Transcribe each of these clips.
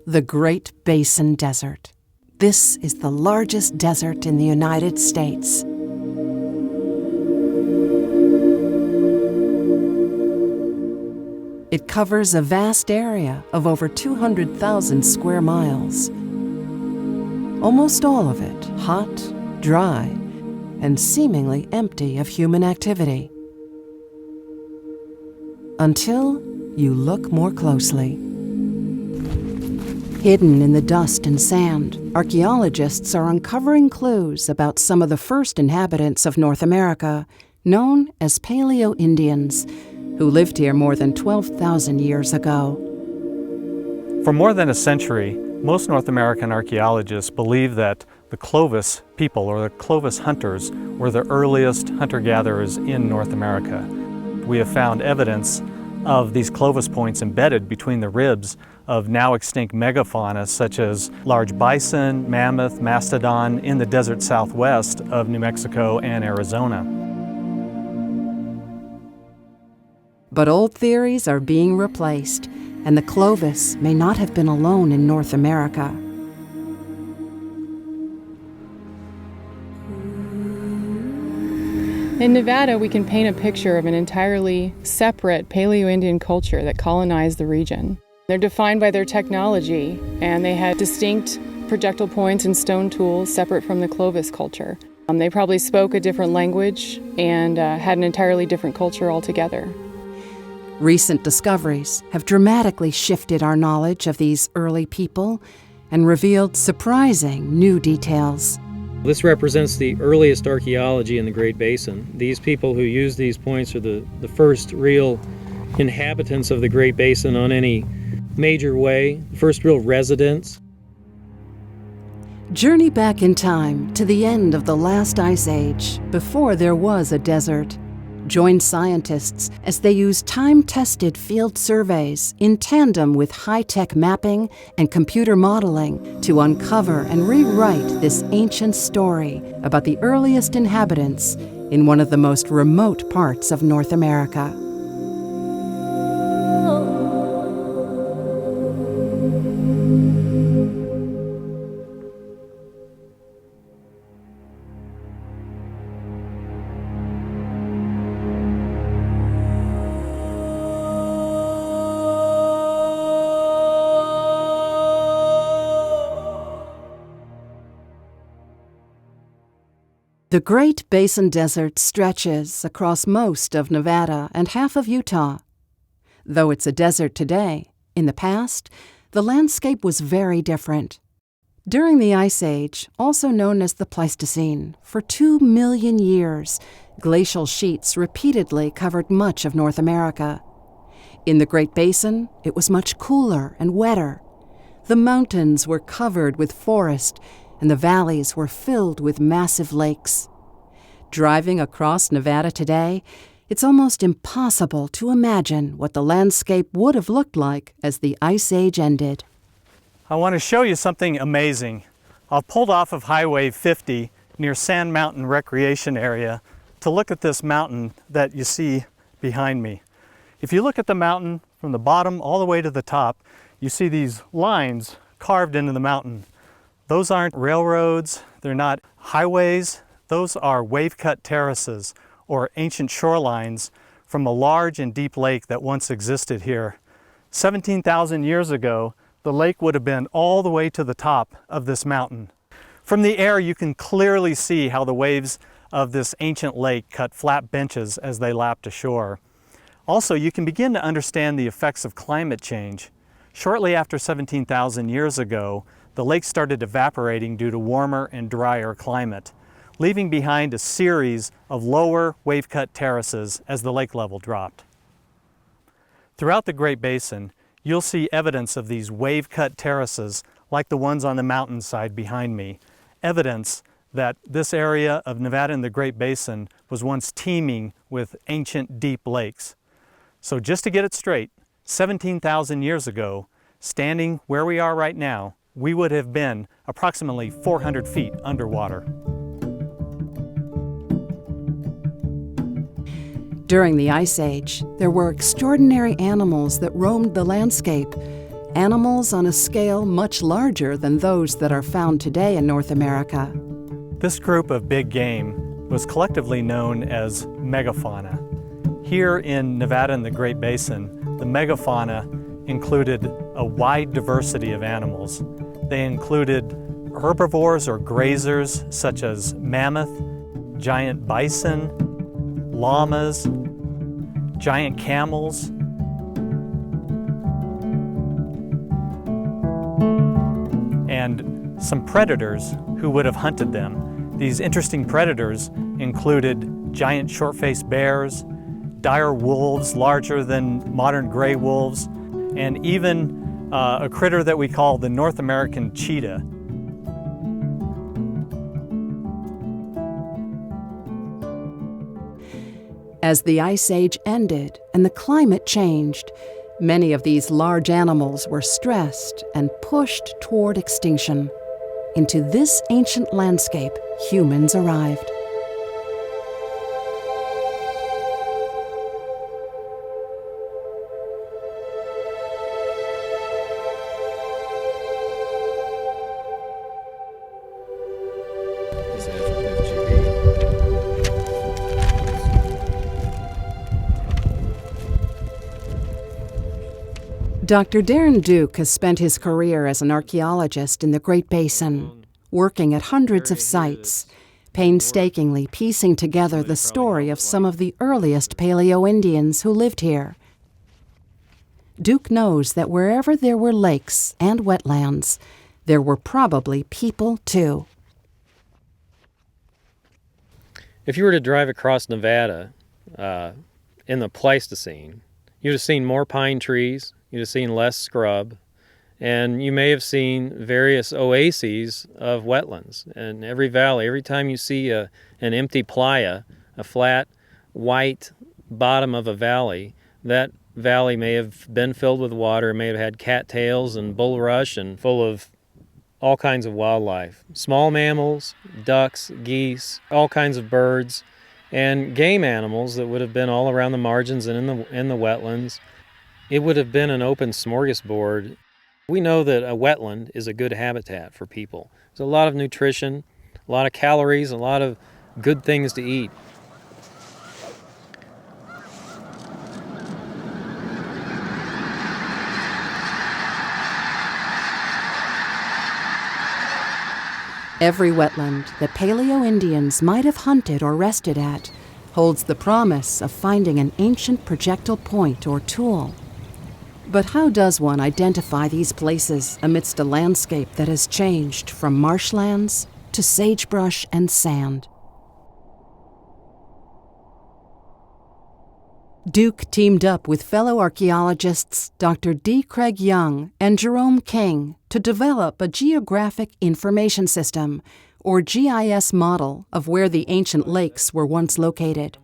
the Great Basin Desert. This is the largest desert in the United States. It covers a vast area of over 200,000 square miles. Almost all of it hot, dry, and seemingly empty of human activity. Until you look more closely. Hidden in the dust and sand, archaeologists are uncovering clues about some of the first inhabitants of North America, known as Paleoindians, who lived here more than 12,000 years ago. For more than a century, most North American archaeologists believe that the Clovis people, or the Clovis hunters, were the earliest hunter-gatherers in North America. We have found evidence of these Clovis points embedded between the ribs of now extinct megafauna such as large bison, mammoth, mastodon in the desert southwest of New Mexico and Arizona. But old theories are being replaced, and the Clovis may not have been alone in North America. In Nevada, we can paint a picture of an entirely separate Paleoindian culture that colonized the region. They're defined by their technology, and they had distinct projectile points and stone tools separate from the Clovis culture. They probably spoke a different language and had an entirely different culture altogether. Recent discoveries have dramatically shifted our knowledge of these early people and revealed surprising new details. This represents the earliest archaeology in the Great Basin. These people who use these points are the first real inhabitants of the Great Basin on any major way, first real residents. Journey back in time to the end of the last ice age, before there was a desert. Join scientists as they use time-tested field surveys in tandem with high-tech mapping and computer modeling to uncover and rewrite this ancient story about the earliest inhabitants in one of the most remote parts of North America. The Great Basin Desert stretches across most of Nevada and half of Utah. Though it's a desert today, in the past, the landscape was very different. During the Ice Age, also known as the Pleistocene, for 2 million years, glacial sheets repeatedly covered much of North America. In the Great Basin, it was much cooler and wetter. The mountains were covered with forest, and the valleys were filled with massive lakes. Driving across Nevada today, it's almost impossible to imagine what the landscape would have looked like as the Ice Age ended. I want to show you something amazing. I've pulled off of Highway 50 near Sand Mountain Recreation Area to look at this mountain that you see behind me. If you look at the mountain from the bottom all the way to the top, you see these lines carved into the mountain. Those aren't railroads, they're not highways, those are wave-cut terraces or ancient shorelines from a large and deep lake that once existed here. 17,000 years ago, the lake would have been all the way to the top of this mountain. From the air, you can clearly see how the waves of this ancient lake cut flat benches as they lapped ashore. Also, you can begin to understand the effects of climate change. Shortly after 17,000 years ago, the lake started evaporating due to warmer and drier climate, leaving behind a series of lower wave-cut terraces as the lake level dropped. Throughout the Great Basin, you'll see evidence of these wave-cut terraces like the ones on the mountainside behind me, evidence that this area of Nevada and the Great Basin was once teeming with ancient deep lakes. So just to get it straight, 17,000 years ago, standing where we are right now, we would have been approximately 400 feet underwater. During the Ice Age, there were extraordinary animals that roamed the landscape, animals on a scale much larger than those that are found today in North America. This group of big game was collectively known as Megafauna. Here in Nevada and the Great Basin, the Megafauna included a wide diversity of animals. They included herbivores or grazers such as mammoth, giant bison, llamas, giant camels, and some predators who would have hunted them. These interesting predators included giant short-faced bears, dire wolves larger than modern gray wolves, and even a critter that we call the North American cheetah. As the Ice Age ended and the climate changed, many of these large animals were stressed and pushed toward extinction. Into this ancient landscape, humans arrived. Dr. Darren Duke has spent his career as an archaeologist in the Great Basin, working at hundreds of sites, painstakingly piecing together the story of some of the earliest Paleoindians who lived here. Duke knows that wherever there were lakes and wetlands, there were probably people too. If you were to drive across Nevada in the Pleistocene, you'd have seen more pine trees, you'd have seen less scrub, and you may have seen various oases of wetlands. And every valley, every time you see an empty playa, a flat, white bottom of a valley, that valley may have been filled with water, may have had cattails and bulrush and full of all kinds of wildlife. Small mammals, ducks, geese, all kinds of birds, and game animals that would have been all around the margins and in the wetlands. It would have been an open smorgasbord. We know that a wetland is a good habitat for people. There's a lot of nutrition, a lot of calories, a lot of good things to eat. Every wetland that Paleo-Indians might have hunted or rested at holds the promise of finding an ancient projectile point or tool. But how does one identify these places amidst a landscape that has changed from marshlands to sagebrush and sand? Duke teamed up with fellow archaeologists Dr. D. Craig Young and Jerome King to develop a geographic information system, or GIS model, of where the ancient lakes were once located.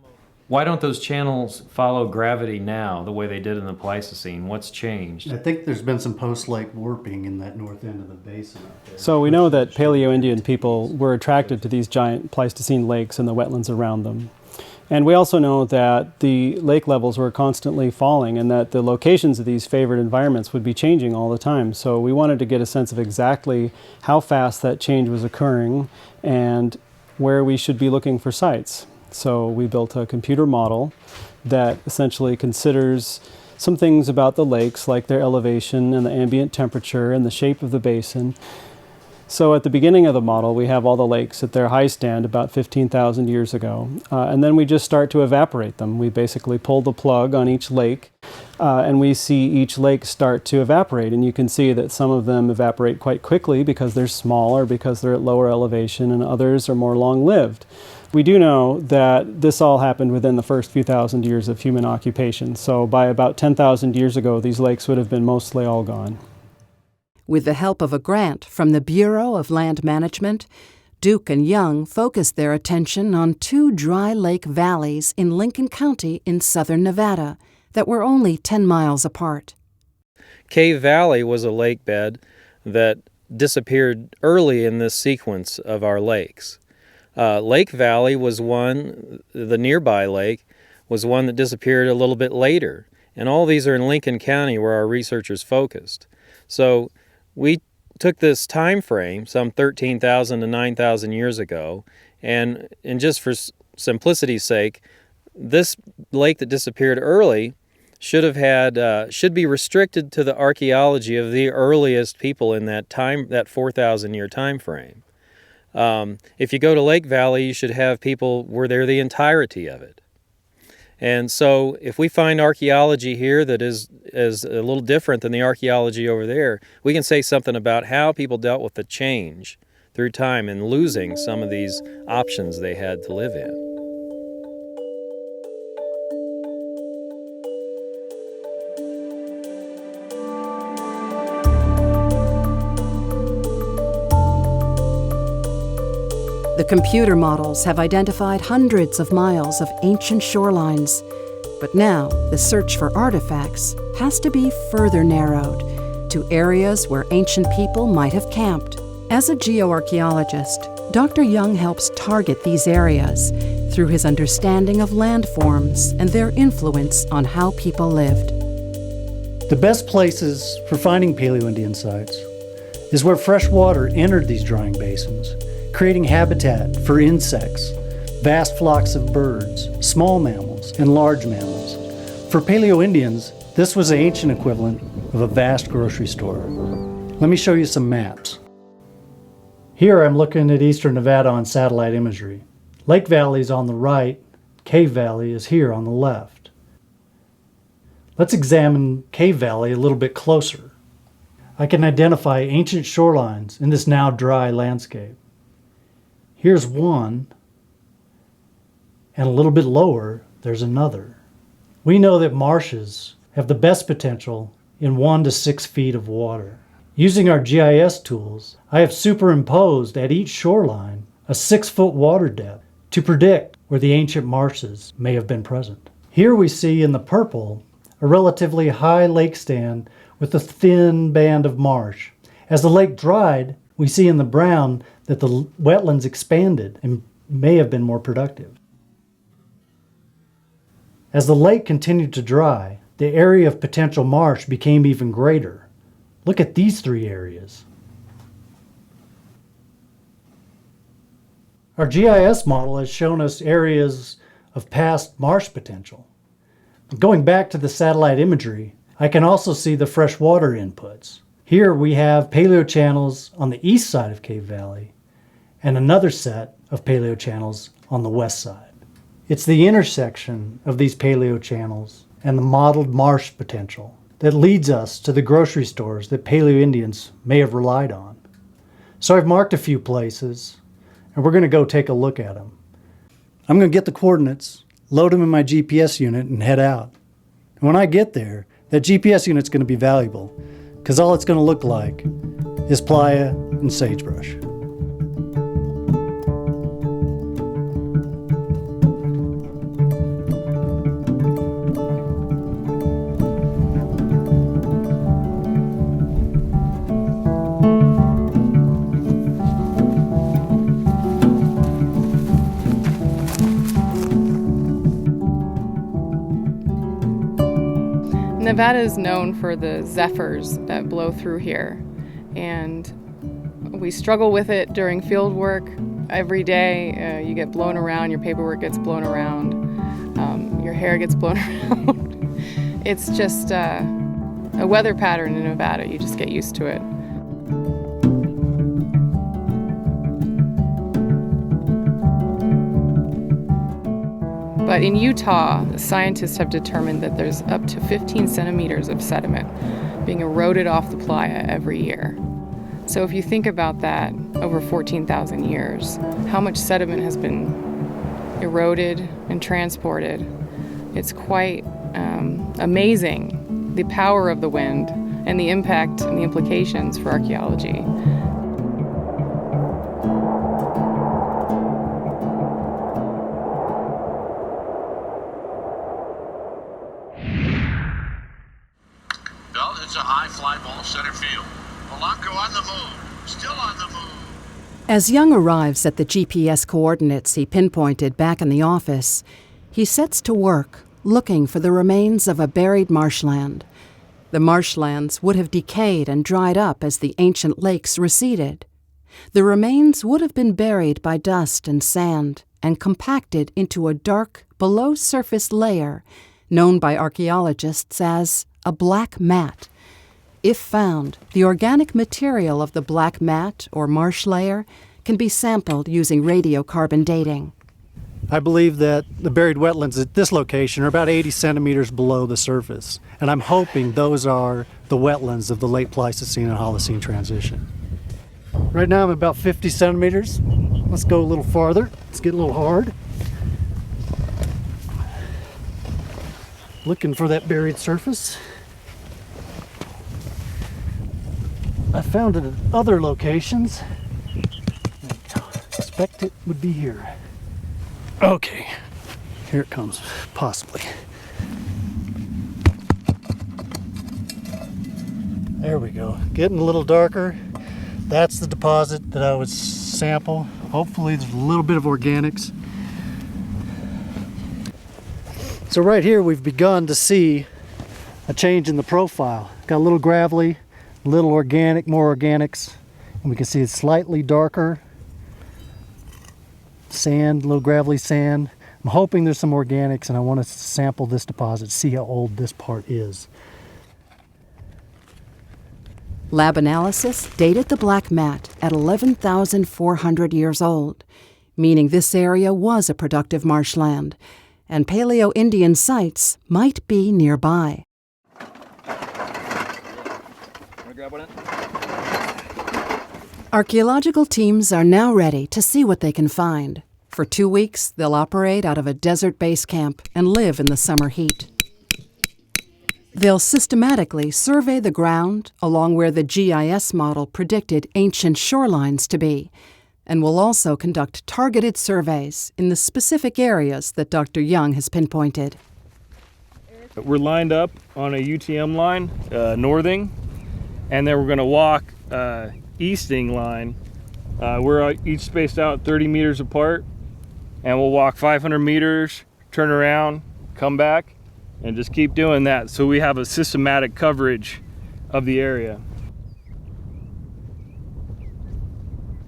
Why don't those channels follow gravity now the way they did in the Pleistocene? What's changed? I think there's been some post-lake warping in that north end of the basin up there. So we know that Paleo-Indian people were attracted to these giant Pleistocene lakes and the wetlands around them. And we also know that the lake levels were constantly falling and that the locations of these favored environments would be changing all the time. So we wanted to get a sense of exactly how fast that change was occurring and where we should be looking for sites. So we built a computer model that essentially considers some things about the lakes, like their elevation and the ambient temperature and the shape of the basin. So at the beginning of the model, we have all the lakes at their high stand about 15,000 years ago. And then we just start to evaporate them. We basically pull the plug on each lake, and we see each lake start to evaporate. And you can see that some of them evaporate quite quickly because they're smaller, because they're at lower elevation, and others are more long-lived. We do know that this all happened within the first few thousand years of human occupation. So by about 10,000 years ago, these lakes would have been mostly all gone. With the help of a grant from the Bureau of Land Management, Duke and Young focused their attention on 2 dry lake valleys in Lincoln County in southern Nevada that were only 10 miles apart. Cave Valley was a lake bed that disappeared early in this sequence of our lakes. Lake Valley was one, the nearby lake, was one that disappeared a little bit later. And all these are in Lincoln County where our researchers focused. So we took this time frame, some 13,000 to 9,000 years ago, and just for simplicity's sake, this lake that disappeared early should be restricted to the archaeology of the earliest people in that 4,000-year time frame. If you go to Lake Valley, you should have people were there the entirety of it. And so if we find archaeology here that is a little different than the archaeology over there, we can say something about how people dealt with the change through time and losing some of these options they had to live in. The computer models have identified hundreds of miles of ancient shorelines, but now the search for artifacts has to be further narrowed to areas where ancient people might have camped. As a geoarchaeologist, Dr. Young helps target these areas through his understanding of landforms and their influence on how people lived. The best places for finding Paleoindian sites is where fresh water entered these drying basins, creating habitat for insects, vast flocks of birds, small mammals, and large mammals. For Paleoindians, this was the ancient equivalent of a vast grocery store. Let me show you some maps. Here I'm looking at eastern Nevada on satellite imagery. Lake Valley is on the right, Cave Valley is here on the left. Let's examine Cave Valley a little bit closer. I can identify ancient shorelines in this now dry landscape. Here's one, and a little bit lower, there's another. We know that marshes have the best potential in 1 to 6 feet of water. Using our GIS tools, I have superimposed at each shoreline a 6-foot water depth to predict where the ancient marshes may have been present. Here we see in the purple a relatively high lake stand with a thin band of marsh. As the lake dried, we see in the brown that the wetlands expanded and may have been more productive. As the lake continued to dry, the area of potential marsh became even greater. Look at these 3 areas. Our GIS model has shown us areas of past marsh potential. Going back to the satellite imagery, I can also see the freshwater inputs. Here we have paleochannels on the east side of Cave Valley and another set of paleochannels on the west side. It's the intersection of these paleochannels and the modeled marsh potential that leads us to the grocery stores that Paleoindians may have relied on. So I've marked a few places, and we're going to go take a look at them. I'm going to get the coordinates, load them in my GPS unit, and head out. And when I get there, that GPS unit's going to be valuable, because all it's going to look like is playa and sagebrush. Nevada is known for the zephyrs that blow through here, and we struggle with it during field work. Every day you get blown around, your paperwork gets blown around, your hair gets blown around. It's just a weather pattern in Nevada. You just get used to it. But in Utah, scientists have determined that there's up to 15 centimeters of sediment being eroded off the playa every year. So if you think about that over 14,000 years, how much sediment has been eroded and transported, it's quite amazing, the power of the wind and the impact and the implications for archaeology. It's a high fly ball center field. Polanco on the move. Still on the move. As Young arrives at the GPS coordinates he pinpointed back in the office, he sets to work looking for the remains of a buried marshland. The marshlands would have decayed and dried up as the ancient lakes receded. The remains would have been buried by dust and sand and compacted into a dark, below-surface layer known by archaeologists as a black mat. If found, the organic material of the black mat or marsh layer can be sampled using radiocarbon dating. I believe that the buried wetlands at this location are about 80 centimeters below the surface, and I'm hoping those are the wetlands of the late Pleistocene and Holocene transition. Right now I'm about 50 centimeters. Let's go a little farther. Let's get a little hard. Looking for that buried surface. I found it at other locations. I expect it would be here. Okay, here it comes, possibly. There we go, getting a little darker. That's the deposit that I would sample. Hopefully there's a little bit of organics. So right here we've begun to see a change in the profile. Got a little gravelly, a little organic, more organics, and we can see it's slightly darker. Sand, a little gravelly sand. I'm hoping there's some organics, and I want to sample this deposit, see how old this part is. Lab analysis dated the black mat at 11,400 years old, meaning this area was a productive marshland, and Paleo-Indian sites might be nearby. Archaeological teams are now ready to see what they can find. For 2 weeks, they'll operate out of a desert base camp and live in the summer heat. They'll systematically survey the ground along where the GIS model predicted ancient shorelines to be, and will also conduct targeted surveys in the specific areas that Dr. Young has pinpointed. We're lined up on a UTM line, northing, and then we're going to walk easting line. We're each spaced out 30 meters apart, and we'll walk 500 meters, turn around, come back, and just keep doing that so we have a systematic coverage of the area.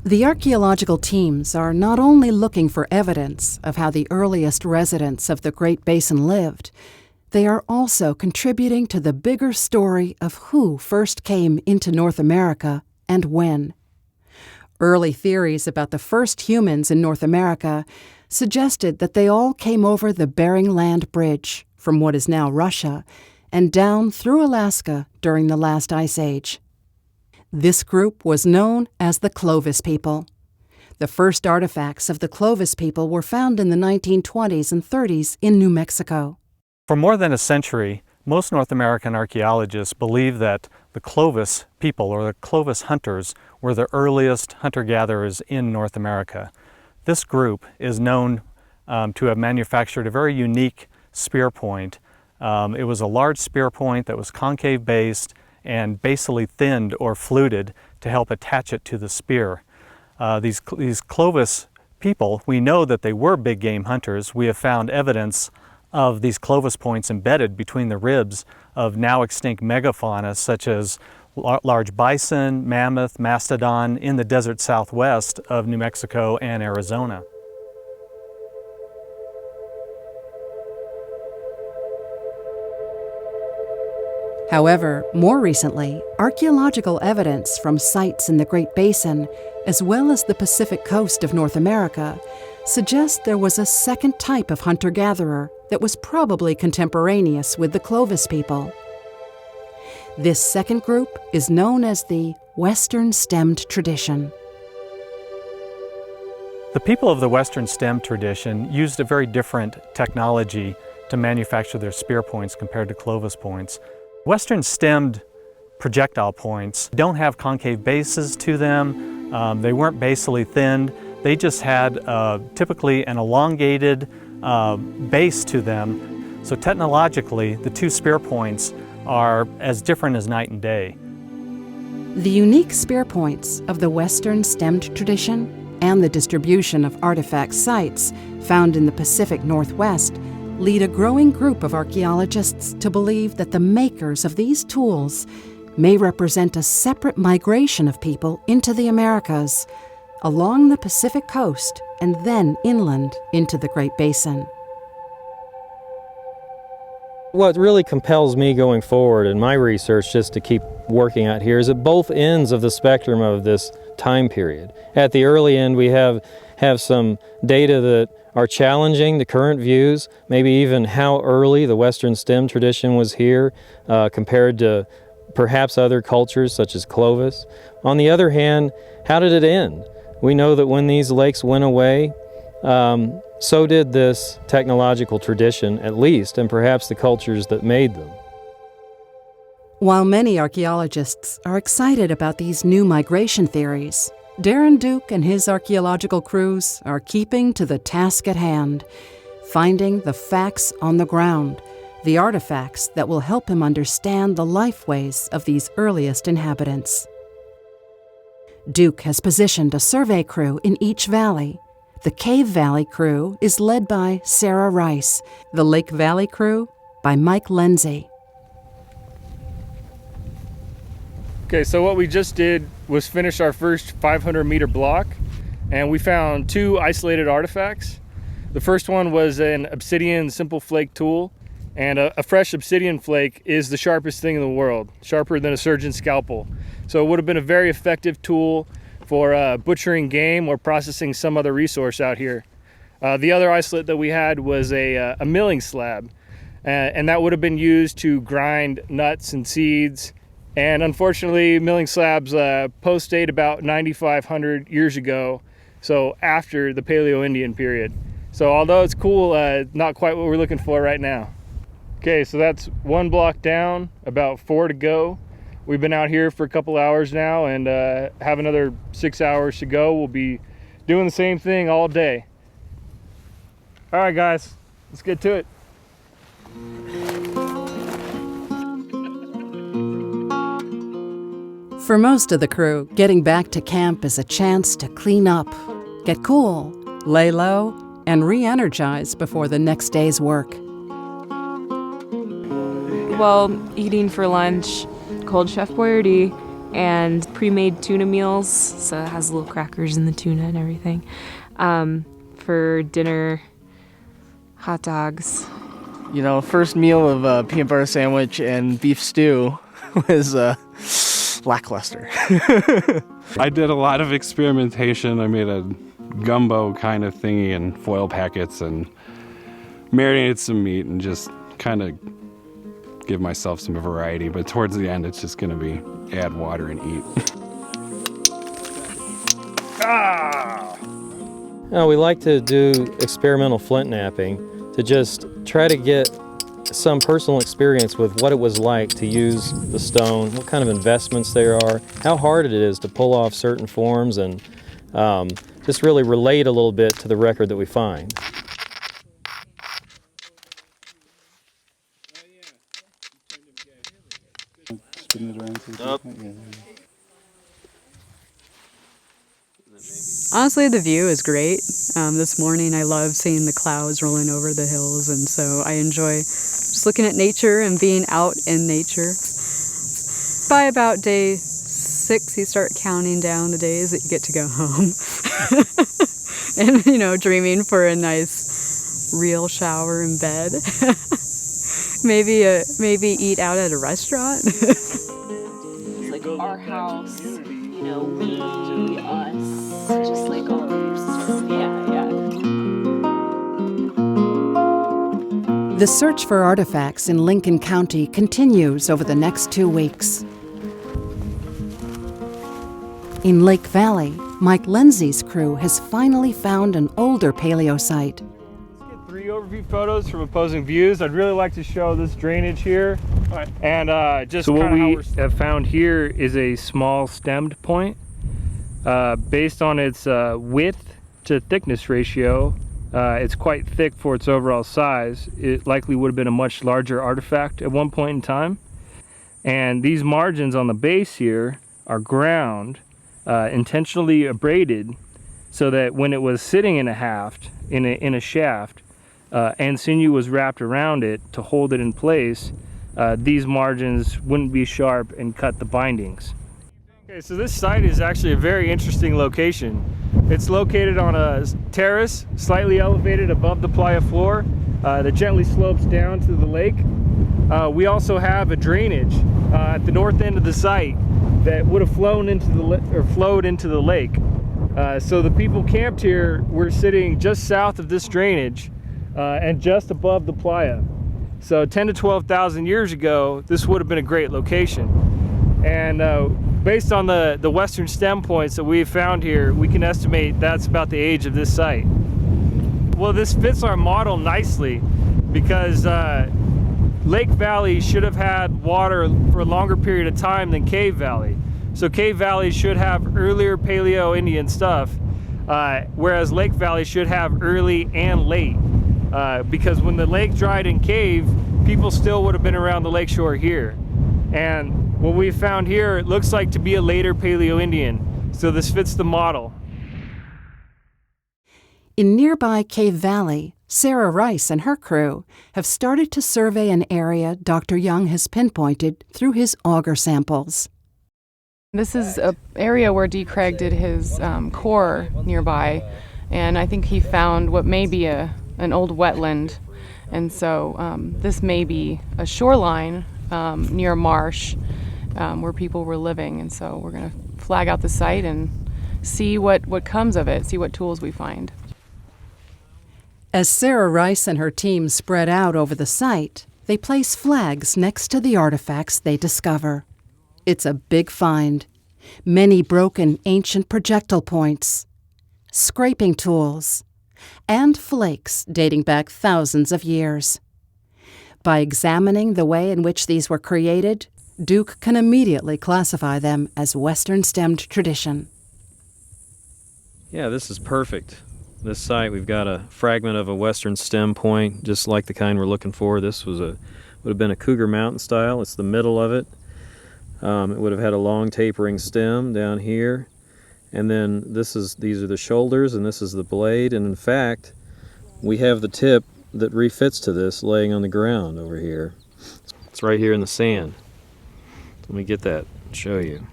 The archaeological teams are not only looking for evidence of how the earliest residents of the Great Basin lived, they are also contributing to the bigger story of who first came into North America and when. Early theories about the first humans in North America suggested that they all came over the Bering Land Bridge from what is now Russia and down through Alaska during the last ice age. This group was known as the Clovis People. The first artifacts of the Clovis People were found in the 1920s and 30s in New Mexico. For more than a century, most North American archaeologists believe that the Clovis people, or the Clovis hunters, were the earliest hunter-gatherers in North America. This group is known to have manufactured a very unique spear point. It was a large spear point that was concave-based and basally thinned or fluted to help attach it to the spear. These Clovis people, we know that they were big game hunters. We have found evidence of these Clovis points embedded between the ribs of now extinct megafauna such as large bison, mammoth, mastodon in the desert southwest of New Mexico and Arizona. However, more recently, archaeological evidence from sites in the Great Basin, as well as the Pacific coast of North America, suggests there was a second type of hunter-gatherer that was probably contemporaneous with the Clovis people. This second group is known as the Western Stemmed Tradition. The people of the Western Stemmed tradition used a very different technology to manufacture their spear points compared to Clovis points. Western stemmed projectile points don't have concave bases to them. They weren't basally thinned. They just had typically an elongated base to them. So technologically, the two spear points are as different as night and day. The unique spear points of the Western Stemmed tradition and the distribution of artifact sites found in the Pacific Northwest lead a growing group of archaeologists to believe that the makers of these tools may represent a separate migration of people into the Americas, along the Pacific coast and then inland into the Great Basin. What really compels me going forward in my research, just to keep working out here, is at both ends of the spectrum of this time period. At the early end, we have some data that are challenging the current views, maybe even how early the Western STEM tradition was here compared to perhaps other cultures such as Clovis. On the other hand, how did it end? We know that when these lakes went away, so did this technological tradition, at least, and perhaps the cultures that made them. While many archaeologists are excited about these new migration theories, Darren Duke and his archaeological crews are keeping to the task at hand, finding the facts on the ground, the artifacts that will help him understand the lifeways of these earliest inhabitants. Duke has positioned a survey crew in each valley. The Cave Valley crew is led by Sarah Rice, the Lake Valley crew by Mike Lindsay. Okay, so what we just did was finish our first 500-meter block, and we found 2 isolated artifacts. The first one was an obsidian simple flake tool, and a fresh obsidian flake is the sharpest thing in the world, sharper than a surgeon's scalpel. So it would have been a very effective tool for butchering game or processing some other resource out here. The other isolate that we had was a milling slab, and that would have been used to grind nuts and seeds. And unfortunately, milling slabs post-date about 9,500 years ago, so after the Paleoindian period. So although it's cool, not quite what we're looking for right now. Okay, so that's 1 block down, about 4 to go. We've been out here for a couple hours now and have another 6 hours to go. We'll be doing the same thing all day. All right, guys, let's get to it. For most of the crew, getting back to camp is a chance to clean up, get cool, lay low, and re-energize before the next day's work. Well, eating for lunch cold Chef Boyardee and pre-made tuna meals, so it has little crackers in the tuna and everything. For dinner, hot dogs. You know, first meal of peanut butter sandwich and beef stew was lackluster. I did a lot of experimentation. I made a gumbo kind of thingy in foil packets and marinated some meat and just kind of give myself some variety. But towards the end, it's just going to be add water and eat. We like to do experimental flint knapping to just try to get some personal experience with what it was like to use the stone, what kind of investments there are, how hard it is to pull off certain forms, and just really relate a little bit to the record that we find. Honestly, the view is great. This morning I love seeing the clouds rolling over the hills, and so I enjoy just looking at nature and being out in nature. By about day 6, you start counting down the days that you get to go home. And, you know, dreaming for a nice real shower in bed. maybe eat out at a restaurant. It's like our house, you know, we, us, just like all yeah. The search for artifacts in Lincoln County continues over the next 2 weeks. In Lake Valley, Mike Lindsay's crew has finally found an older paleo site. Let's get 3 overview photos from opposing views. I'd really like to show this drainage here. All right. And just so what we have found here is a small stemmed point. Based on its width to thickness ratio, it's quite thick for its overall size. It likely would have been a much larger artifact at one point in time. And these margins on the base here are ground, intentionally abraded, so that when it was sitting in a shaft, and sinew was wrapped around it to hold it in place, these margins wouldn't be sharp and cut the bindings. Okay, so this site is actually a very interesting location. It's located on a terrace, slightly elevated above the playa floor, that gently slopes down to the lake. We also have a drainage at the north end of the site that would have flowed into the lake. So the people camped here were sitting just south of this drainage and just above the playa. So 10 to 12,000 years ago, this would have been a great location. And based on the western stem points that we've found here, we can estimate that's about the age of this site. Well, this fits our model nicely because Lake Valley should have had water for a longer period of time than Cave Valley. So Cave Valley should have earlier Paleo-Indian stuff, whereas Lake Valley should have early and late. Because when the lake dried in Cave, people still would have been around the lakeshore here. And what we found here, it looks like to be a later Paleo-Indian. So this fits the model. In nearby Cave Valley, Sarah Rice and her crew have started to survey an area Dr. Young has pinpointed through his auger samples. This is an area where D. Craig did his core nearby, and I think he found what may be an old wetland. And so this may be a shoreline near Marsh where people were living. And so we're going to flag out the site and see what comes of it, see what tools we find. As Sarah Rice and her team spread out over the site, they place flags next to the artifacts they discover. It's a big find. Many broken ancient projectile points, scraping tools, and flakes dating back thousands of years. By examining the way in which these were created, Duke can immediately classify them as Western-stemmed tradition. Yeah, this is perfect. This site, we've got a fragment of a western stem point, just like the kind we're looking for. This would have been a Cougar Mountain style. It's the middle of it. It would have had a long tapering stem down here. And then these are the shoulders, and this is the blade. And in fact, we have the tip that refits to this laying on the ground over here. It's right here in the sand. Let me get that and show you.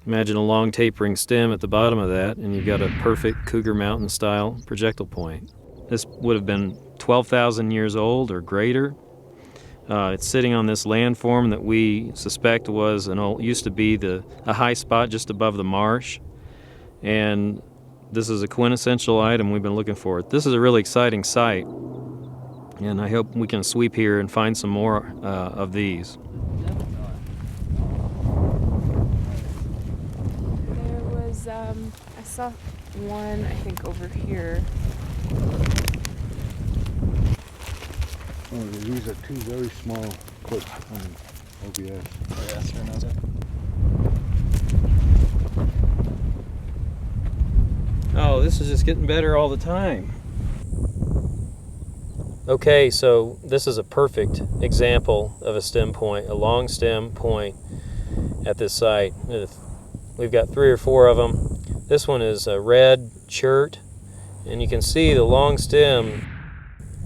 Imagine a long tapering stem at the bottom of that, and you've got a perfect Cougar Mountain style projectile point. This would have been 12,000 years old or greater. It's sitting on this landform that we suspect was used to be a high spot just above the marsh. And this is a quintessential item we've been looking for. This is a really exciting site, and I hope we can sweep here and find some more of these. I saw one, I think, over here. Oh, these are two very small clips on OBS. Oh, this is just getting better all the time. Okay, so this is a perfect example of a stem point, a long stem point at this site. We've got 3 or 4 of them. This one is a red chert, and you can see the long stem.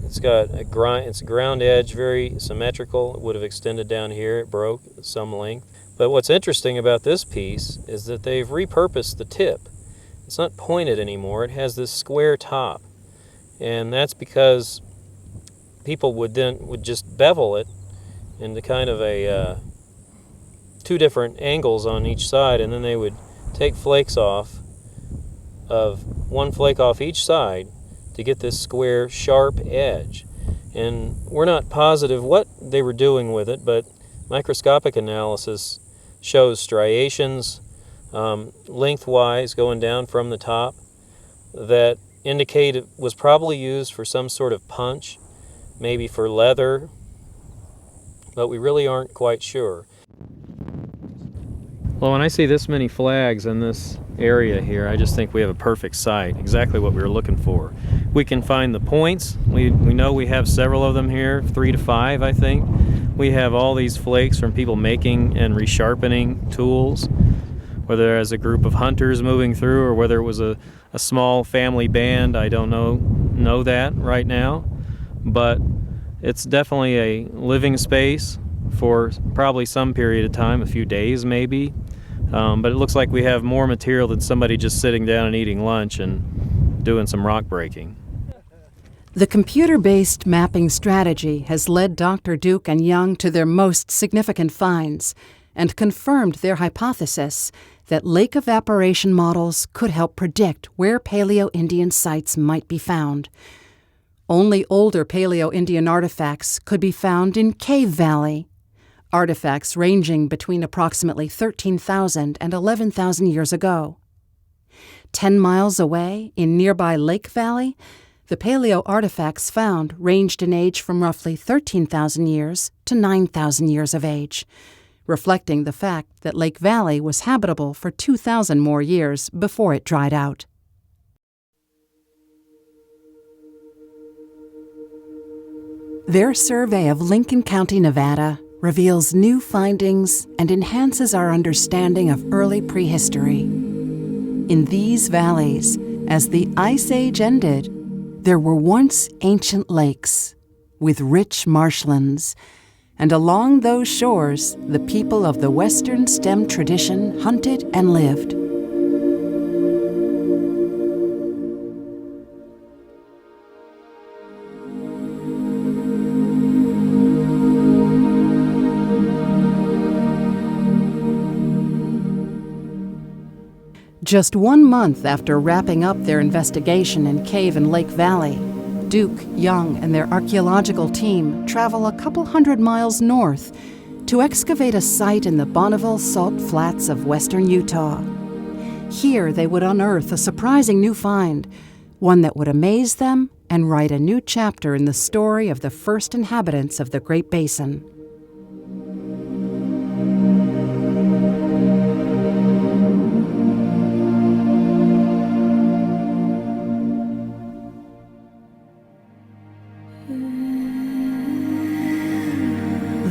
It's got it's a ground edge, very symmetrical. It would have extended down here. It broke at some length. But what's interesting about this piece is that they've repurposed the tip. It's not pointed anymore. It has this square top, and that's because people would just bevel it into kind of a 2 different angles on each side, and then they would take flakes off of 1 flake off each side to get this square sharp edge. And we're not positive what they were doing with it, but microscopic analysis shows striations lengthwise going down from the top that indicate it was probably used for some sort of punch, maybe for leather, but we really aren't quite sure. Well, when I see this many flags in this area here, I just think we have a perfect site, exactly what we were looking for. We can find the points. We know we have several of them here, 3 to 5, I think. We have all these flakes from people making and resharpening tools, whether as a group of hunters moving through or whether it was a small family band, I don't know. know that right now, but it's definitely a living space for probably some period of time, a few days maybe. But it looks like we have more material than somebody just sitting down and eating lunch and doing some rock breaking. The computer-based mapping strategy has led Dr. Duke and Young to their most significant finds and confirmed their hypothesis that lake evaporation models could help predict where Paleo-Indian sites might be found. Only older Paleo-Indian artifacts could be found in Cave Valley, artifacts ranging between approximately 13,000 and 11,000 years ago. 10 miles away, in nearby Lake Valley, the paleo artifacts found ranged in age from roughly 13,000 years to 9,000 years of age, reflecting the fact that Lake Valley was habitable for 2,000 more years before it dried out. Their survey of Lincoln County, Nevada, reveals new findings and enhances our understanding of early prehistory. In these valleys, as the Ice Age ended, there were once ancient lakes with rich marshlands, and along those shores, the people of the Western STEM tradition hunted and lived. Just 1 month after wrapping up their investigation in Cave and Lake Valley, Duke, Young, and their archaeological team travel a couple hundred miles north to excavate a site in the Bonneville Salt Flats of western Utah. Here they would unearth a surprising new find, one that would amaze them and write a new chapter in the story of the first inhabitants of the Great Basin.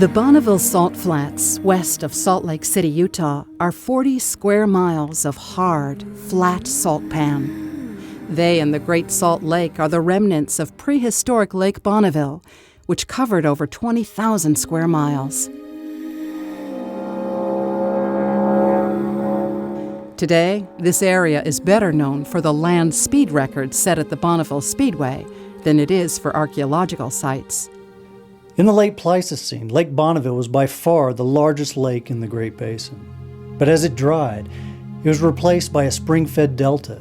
The Bonneville Salt Flats, west of Salt Lake City, Utah, are 40 square miles of hard, flat salt pan. They and the Great Salt Lake are the remnants of prehistoric Lake Bonneville, which covered over 20,000 square miles. Today, this area is better known for the land speed record set at the Bonneville Speedway than it is for archaeological sites. In the late Pleistocene, Lake Bonneville was by far the largest lake in the Great Basin. But as it dried, it was replaced by a spring-fed delta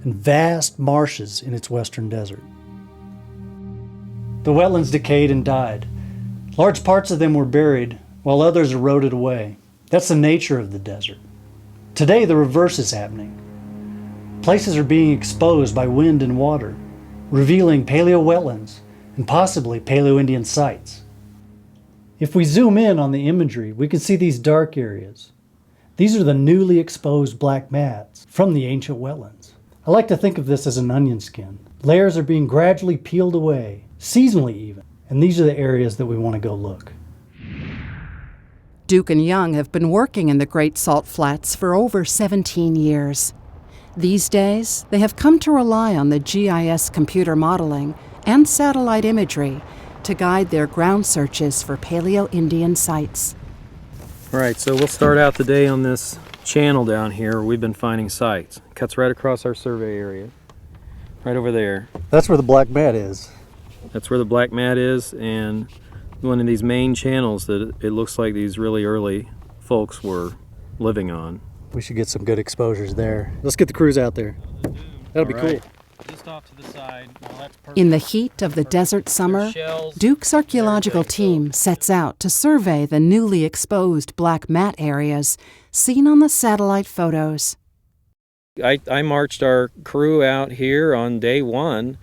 and vast marshes in its western desert. The wetlands decayed and died. Large parts of them were buried, while others eroded away. That's the nature of the desert. Today, the reverse is happening. Places are being exposed by wind and water, revealing paleo-wetlands and possibly Paleo-Indian sites. If we zoom in on the imagery, we can see these dark areas. These are the newly exposed black mats from the ancient wetlands. I like to think of this as an onion skin. Layers are being gradually peeled away, seasonally even, and these are the areas that we want to go look. Duke and Young have been working in the Great Salt Flats for over 17 years. These days, they have come to rely on the GIS computer modeling and satellite imagery to guide their ground searches for Paleo-Indian sites. All right, so we'll start out the day on this channel down here where we've been finding sites. It cuts right across our survey area, right over there. That's where the black mat is. That's where the black mat is, and one of these main channels that it looks like these really early folks were living on. We should get some good exposures there. Let's get the crews out there. That'll be cool. Just off to the side. Well, that's perfect. In the heat of the desert summer, Duke's archaeological team sets out to survey the newly exposed black mat areas seen on the satellite photos. I marched our crew out here on day one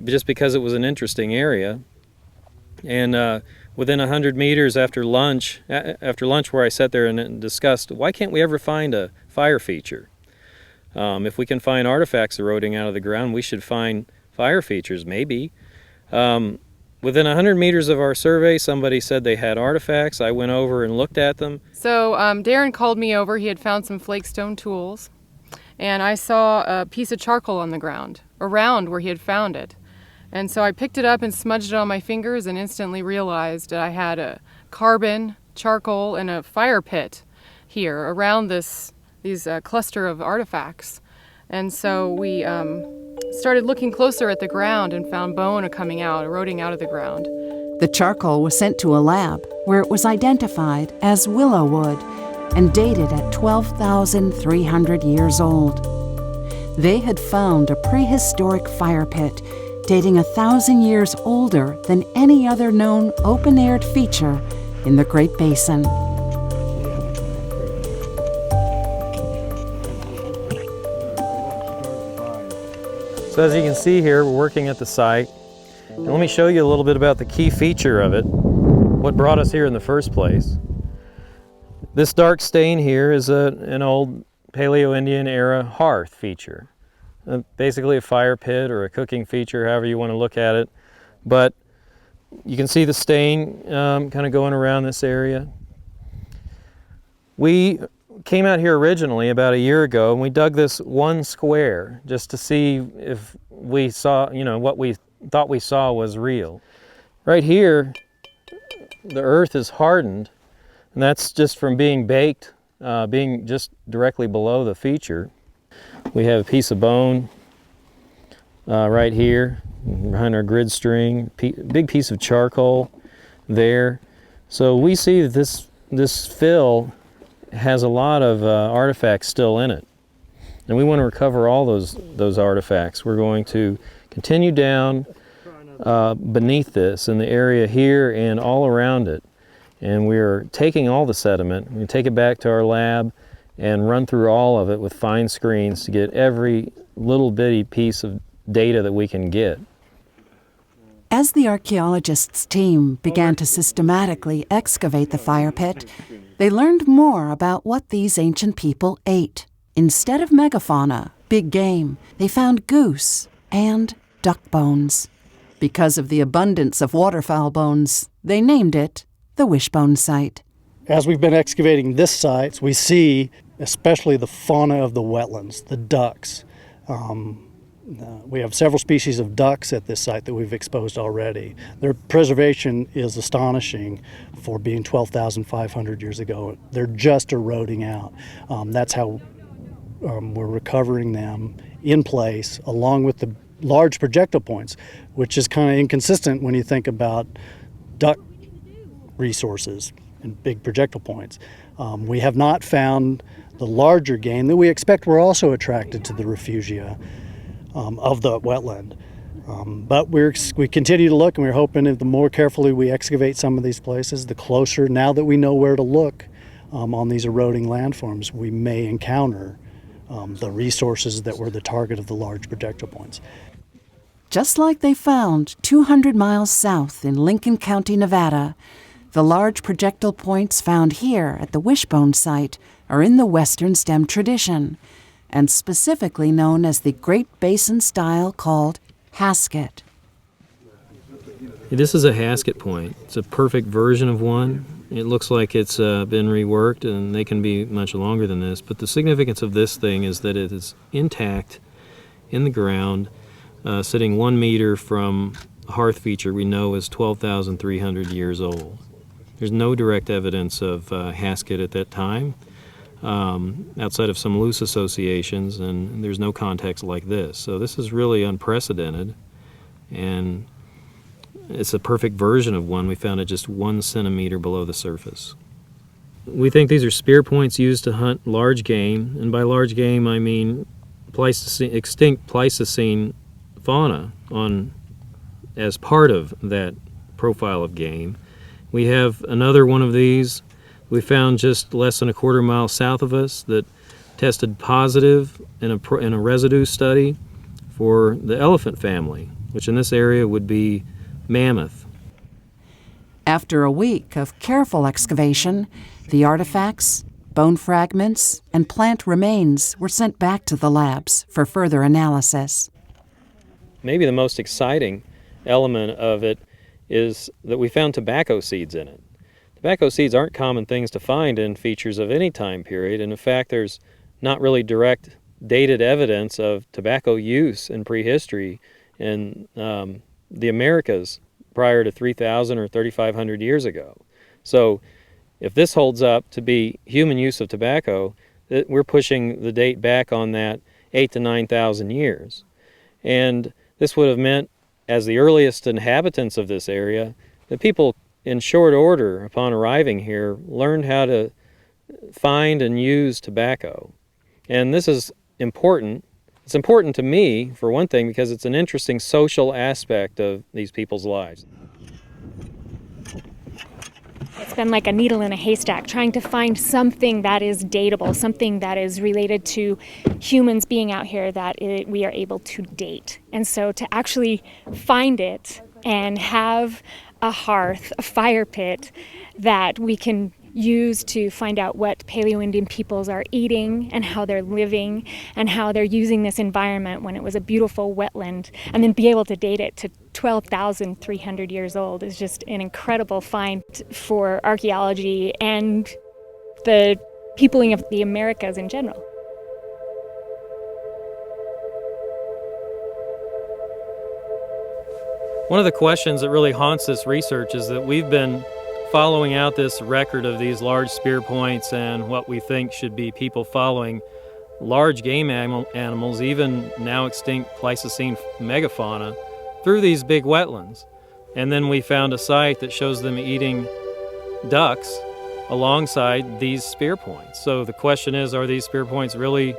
just because it was an interesting area. And within 100 meters after lunch where I sat there and discussed, why can't we ever find a fire feature? If we can find artifacts eroding out of the ground, we should find fire features, maybe. Within 100 meters of our survey, somebody said they had artifacts. I went over and looked at them. So Darren called me over. He had found some flakestone tools, and I saw a piece of charcoal on the ground around where he had found it. And so I picked it up and smudged it on my fingers and instantly realized that I had a carbon, charcoal, and a fire pit here around these cluster of artifacts. And so we started looking closer at the ground and found bone eroding out of the ground. The charcoal was sent to a lab where it was identified as willow wood and dated at 12,300 years old. They had found a prehistoric fire pit dating 1,000 years older than any other known open-aired feature in the Great Basin. So as you can see here, we're working at the site. And let me show you a little bit about the key feature of it, what brought us here in the first place. This dark stain here is an old Paleoindian era hearth feature. Basically a fire pit or a cooking feature, however you want to look at it. But you can see the stain kind of going around this area. We came out here originally about a year ago and we dug this one square just to see if we saw, what we thought we saw was real. Right here, the earth is hardened, and that's just from being baked, being just directly below the feature. We have a piece of bone right here behind our grid string, big piece of charcoal there. So we see that this fill has a lot of artifacts still in it, and we want to recover all those artifacts. We're going to continue down beneath this in the area here and all around it, and we're taking all the sediment. We're going to take it back to our lab and run through all of it with fine screens to get every little bitty piece of data that we can get. As the archaeologists' team began to systematically excavate the fire pit, they learned more about what these ancient people ate. Instead of megafauna, big game, they found goose and duck bones. Because of the abundance of waterfowl bones, they named it the Wishbone Site. As we've been excavating this site, we see especially the fauna of the wetlands, the ducks. We have several species of ducks at this site that we've exposed already. Their preservation is astonishing for being 12,500 years ago. They're just eroding out. That's how we're recovering them in place along with the large projectile points, which is kind of inconsistent when you think about duck resources and big projectile points. We have not found the larger game that we expect were also attracted to the refugia of the wetland. But we continue to look, and we're hoping that the more carefully we excavate some of these places, the closer, now that we know where to look on these eroding landforms, we may encounter the resources that were the target of the large projectile points. Just like they found 200 miles south in Lincoln County, Nevada, the large projectile points found here at the Wishbone Site are in the Western stem tradition, and specifically known as the Great Basin style called hasket. This is a hasket point. It's a perfect version of one. It looks like it's been reworked, and they can be much longer than this, but the significance of this thing is that it is intact in the ground, sitting 1 meter from a hearth feature we know is 12,300 years old. There's no direct evidence of hasket at that time, outside of some loose associations, and there's no context like this. So this is really unprecedented, and it's a perfect version of one. We found it just 1 centimeter below the surface. We think these are spear points used to hunt large game, and by large game I mean extinct Pleistocene fauna as part of that profile of game. We have another one of these we found just less than a quarter mile south of us that tested positive in a residue study for the elephant family, which in this area would be mammoth. After a week of careful excavation, the artifacts, bone fragments, and plant remains were sent back to the labs for further analysis. Maybe the most exciting element of it is that we found tobacco seeds in it. Tobacco seeds aren't common things to find in features of any time period, and in fact there's not really direct dated evidence of tobacco use in prehistory in the Americas prior to 3,000 or 3,500 years ago. So if this holds up to be human use of tobacco, we're pushing the date back on that 8,000 to 9,000 years. And this would have meant, as the earliest inhabitants of this area, that people in short order upon arriving here learned how to find and use tobacco. And this is important. It's important to me, for one thing, because it's an interesting social aspect of these people's lives. It's been like a needle in a haystack, trying to find something that is dateable, something that is related to humans being out here that we are able to date. And so to actually find it and have a hearth, a fire pit that we can use to find out what Paleo-Indian peoples are eating and how they're living and how they're using this environment when it was a beautiful wetland, and then be able to date it to 12,300 years old is just an incredible find for archaeology and the peopling of the Americas in general. One of the questions that really haunts this research is that we've been following out this record of these large spear points and what we think should be people following large game animals, even now extinct Pleistocene megafauna, through these big wetlands. And then we found a site that shows them eating ducks alongside these spear points. So the question is, are these spear points really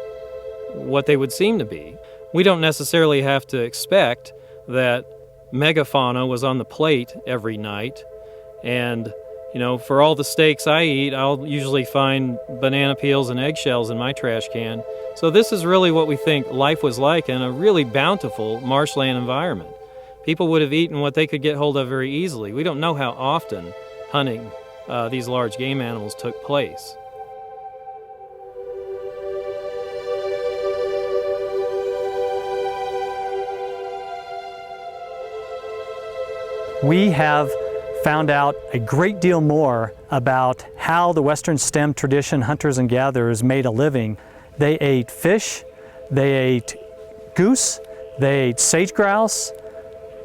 what they would seem to be? We don't necessarily have to expect that megafauna was on the plate every night. And, you know, for all the steaks I eat, I'll usually find banana peels and eggshells in my trash can. So this is really what we think life was like in a really bountiful marshland environment. People would have eaten what they could get hold of very easily. We don't know how often hunting these large game animals took place. We have found out a great deal more about how the Western stem tradition hunters and gatherers made a living. They ate fish, they ate goose, they ate sage grouse,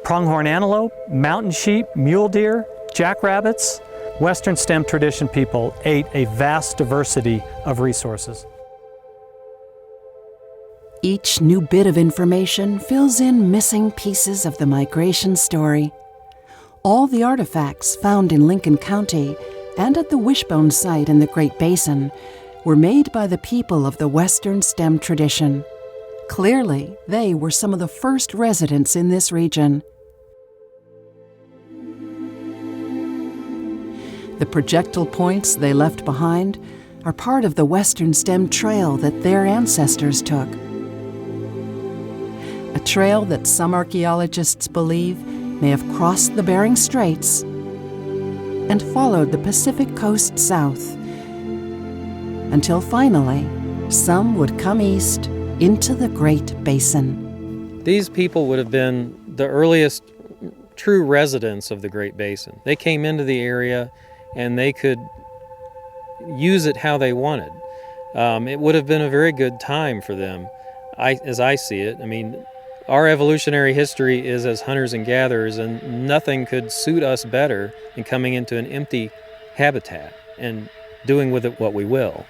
pronghorn antelope, mountain sheep, mule deer, jackrabbits. Western stem tradition people ate a vast diversity of resources. Each new bit of information fills in missing pieces of the migration story. All the artifacts found in Lincoln County and at the Wishbone site in the Great Basin were made by the people of the Western stem tradition. Clearly, they were some of the first residents in this region. The projectile points they left behind are part of the Western stem trail that their ancestors took. A trail that some archaeologists believe may have crossed the Bering Straits and followed the Pacific coast south, until finally some would come east into the Great Basin. These people would have been the earliest true residents of the Great Basin. They came into the area and they could use it how they wanted. It would have been a very good time for them, as I see it. I mean, our evolutionary history is as hunters and gatherers, and nothing could suit us better than coming into an empty habitat and doing with it what we will.